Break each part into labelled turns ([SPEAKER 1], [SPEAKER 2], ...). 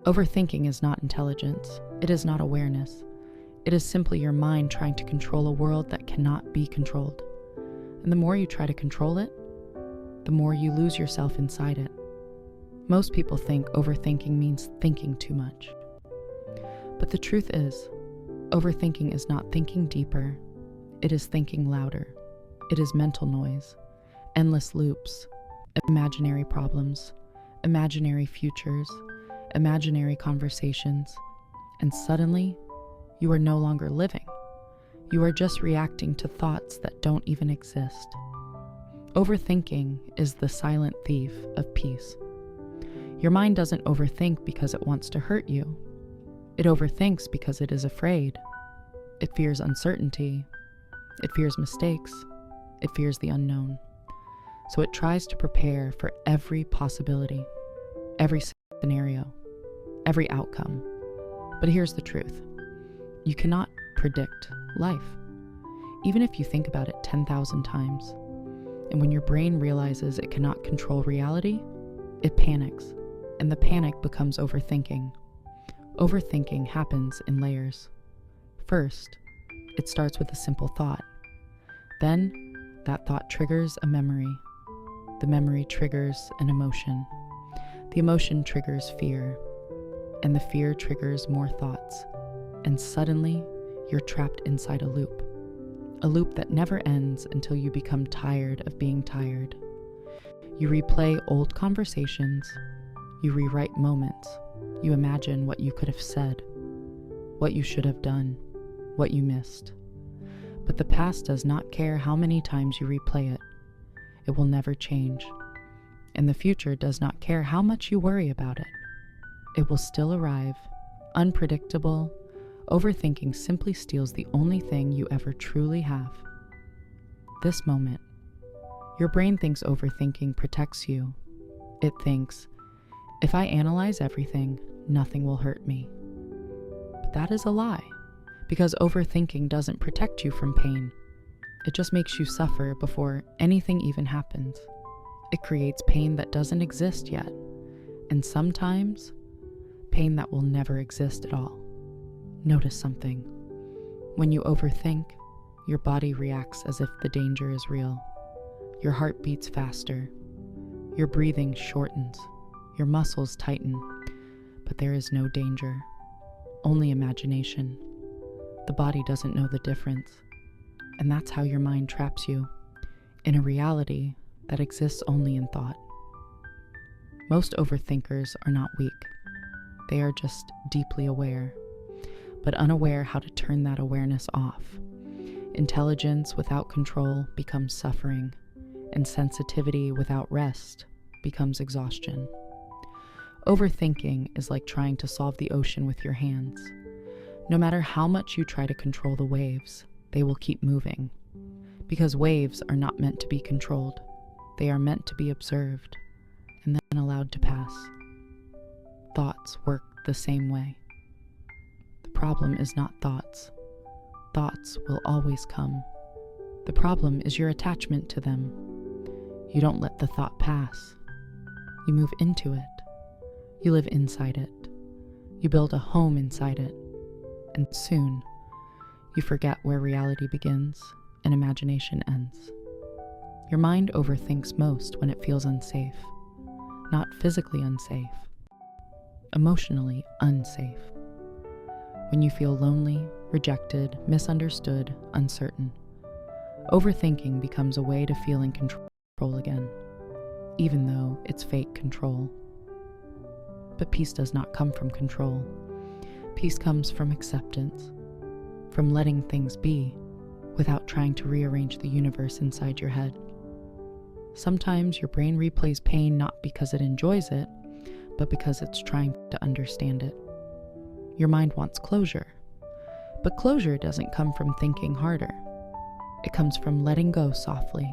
[SPEAKER 1] Overthinking is not intelligence. It is not awareness. It is simply your mind trying to control a world that cannot be controlled. And the more you try to control it, the more you lose yourself inside it. Most people think overthinking means thinking too much. But the truth is, overthinking is not thinking deeper. It is thinking louder. It is mental noise, endless loops, imaginary problems, imaginary futures, imaginary conversations, and suddenly, you are no longer living. You are just reacting to thoughts that don't even exist. Overthinking is the silent thief of peace. Your mind doesn't overthink because it wants to hurt you. It overthinks because it is afraid. It fears uncertainty. It fears mistakes. It fears the unknown. So it tries to prepare for every possibility, every scenario, every outcome. But here's the truth. You cannot predict life, even if you think about it 10,000 times. And when your brain realizes it cannot control reality, it panics, and the panic becomes overthinking. Overthinking happens in layers. First, it starts with a simple thought. Then, that thought triggers a memory. The memory triggers an emotion. The emotion triggers fear, and the fear triggers more thoughts. And suddenly, you're trapped inside a loop that never ends until you become tired of being tired. You replay old conversations, you rewrite moments, you imagine what you could have said, what you should have done, what you missed. But the past does not care how many times you replay it. It will never change. And the future does not care how much you worry about it. It will still arrive, unpredictable. Overthinking simply steals the only thing you ever truly have. This moment. Your brain thinks overthinking protects you. It thinks, if I analyze everything, nothing will hurt me. But that is a lie, because overthinking doesn't protect you from pain. It just makes you suffer before anything even happens. It creates pain that doesn't exist yet, and sometimes pain that will never exist at all. Notice something. When you overthink, your body reacts as if the danger is real. Your heart beats faster. Your breathing shortens. Your muscles tighten. But there is no danger, only imagination. The body doesn't know the difference. And that's how your mind traps you, in a reality that exists only in thought. Most overthinkers are not weak. They are just deeply aware, but unaware how to turn that awareness off. Intelligence without control becomes suffering, and sensitivity without rest becomes exhaustion. Overthinking is like trying to solve the ocean with your hands. No matter how much you try to control the waves, they will keep moving. Because waves are not meant to be controlled. They are meant to be observed and then allowed to pass. Thoughts work the same way. The problem is not thoughts. Thoughts will always come. The problem is your attachment to them. You don't let the thought pass. You move into it. You live inside it. You build a home inside it. And soon, you forget where reality begins and imagination ends. Your mind overthinks most when it feels unsafe. Not physically unsafe. Emotionally unsafe. When you feel lonely, rejected, misunderstood, uncertain. Overthinking becomes a way to feel in control again, even though it's fake control. But peace does not come from control. Peace comes from acceptance, from letting things be without trying to rearrange the universe inside your head. Sometimes your brain replays pain not because it enjoys it, but because it's trying to understand it. Your mind wants closure, but closure doesn't come from thinking harder. It comes from letting go softly.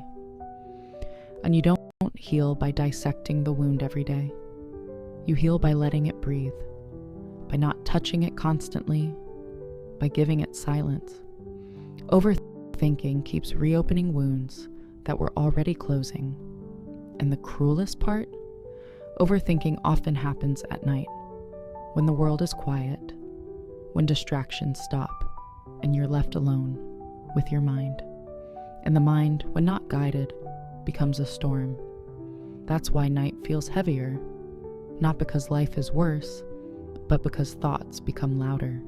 [SPEAKER 1] And you don't heal by dissecting the wound every day. You heal by letting it breathe, by not touching it constantly, by giving it silence. Overthinking keeps reopening wounds that were already closing. And the cruelest part? Overthinking often happens at night, when the world is quiet, when distractions stop, and you're left alone with your mind. And the mind, when not guided, becomes a storm. That's why night feels heavier, not because life is worse, but because thoughts become louder.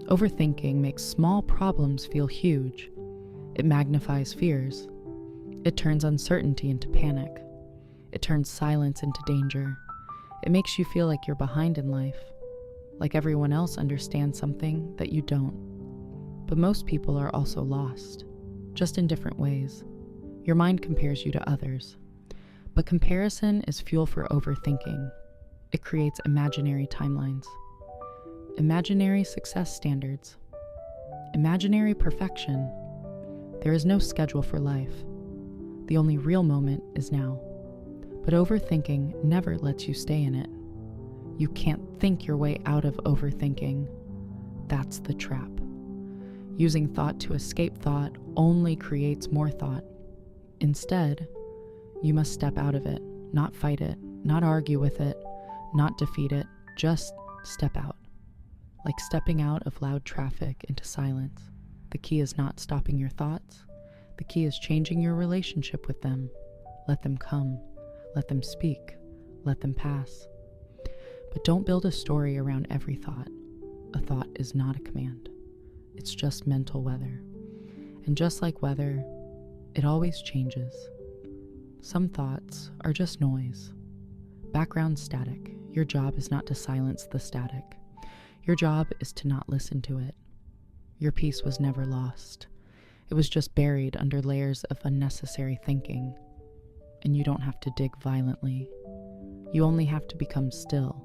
[SPEAKER 1] Overthinking makes small problems feel huge. It magnifies fears. It turns uncertainty into panic. It turns silence into danger. It makes you feel like you're behind in life, like everyone else understands something that you don't. But most people are also lost, just in different ways. Your mind compares you to others. But comparison is fuel for overthinking. It creates imaginary timelines, imaginary success standards, imaginary perfection. There is no schedule for life. The only real moment is now. But overthinking never lets you stay in it. You can't think your way out of overthinking. That's the trap. Using thought to escape thought only creates more thought. Instead, you must step out of it, not fight it, not argue with it, not defeat it, just step out. Like stepping out of loud traffic into silence. The key is not stopping your thoughts. The key is changing your relationship with them. Let them come. Let them speak. Let them pass. But don't build a story around every thought. A thought is not a command. It's just mental weather. And just like weather, it always changes. Some thoughts are just noise. Background static. Your job is not to silence the static. Your job is to not listen to it. Your peace was never lost. It was just buried under layers of unnecessary thinking. And you don't have to dig violently. You only have to become still,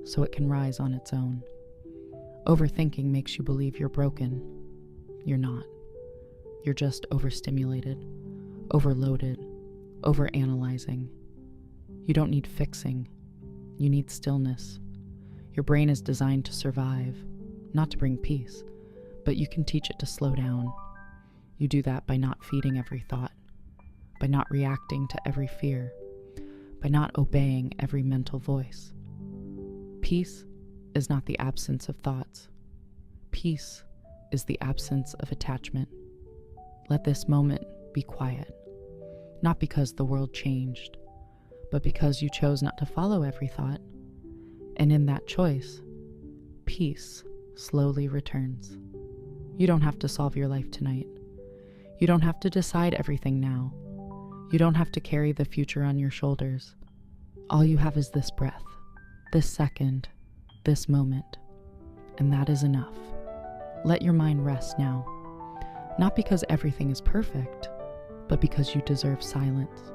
[SPEAKER 1] so it can rise on its own. Overthinking makes you believe you're broken. You're not. You're just overstimulated, overloaded, overanalyzing. You don't need fixing. You need stillness. Your brain is designed to survive, not to bring peace, but you can teach it to slow down. You do that by not feeding every thought, by not reacting to every fear, by not obeying every mental voice. Peace is not the absence of thoughts. Peace is the absence of attachment. Let this moment be quiet, not because the world changed, but because you chose not to follow every thought. And in that choice, peace slowly returns. You don't have to solve your life tonight. You don't have to decide everything now. You don't have to carry the future on your shoulders. All you have is this breath, this second, this moment. And that is enough. Let your mind rest now. Not because everything is perfect, but because you deserve silence.